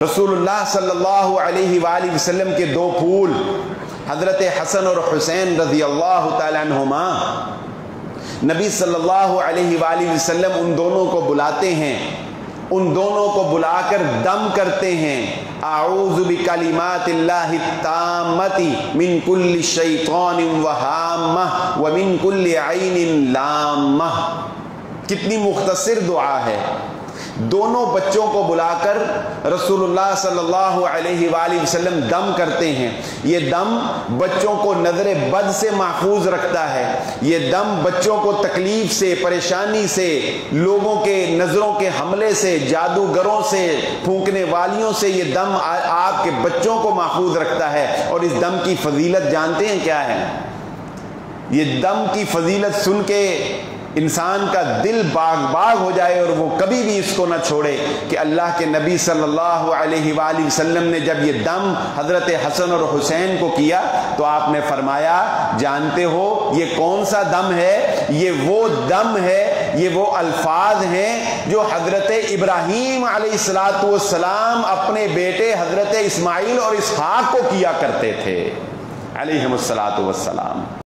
रसूलुल्लाह सल्लल्लाहु अलैहि वसल्लम के दो फूल हज़रत हसन और हुसैन रज़ी अल्लाह तआला अन्हुमा, नबी सल्लल्लाहु अलैहि वसल्लम उन दोनों को बुलाते हैं, उन दोनों को बुलाकर दम करते हैं, आऊज़ु बिकलिमातिल्लाहि ताम्मति मिन कुल्लि शैतानिन व हाम्मह व मिन कुल्लि ऐनिन लाम्मह। कितनी मुख्तसर दुआ है। दोनों बच्चों को बुलाकर रसूलुल्लाह सल्लल्लाहु अलैहि वसल्लम दम करते हैं। ये दम बच्चों को नज़र बद से महफूज रखता है। ये दम बच्चों को तकलीफ से, परेशानी से, लोगों के नज़रों के हमले से, जादूगरों से, फूंकने वालियों से ये दम आपके बच्चों को महफूज रखता है। और इस दम की फजीलत जानते हैं क्या है? ये दम की फजीलत सुन के इंसान का दिल बाग बाग हो जाए और वो कभी भी इसको ना छोड़े कि अल्लाह के नबी सल्लल्लाहु अलैहि वसल्लम ने जब ये दम हज़रत हसन और हुसैन को किया तो आपने फरमाया, जानते हो ये कौन सा दम है? ये वो दम है, ये वो अल्फाज हैं जो हज़रत इब्राहीम अलैहिस्सलातु वस्सलाम अपने बेटे हज़रत इस्माइल और इसहाक को किया करते थे अलैहिमुस्सलातु वस्सलाम।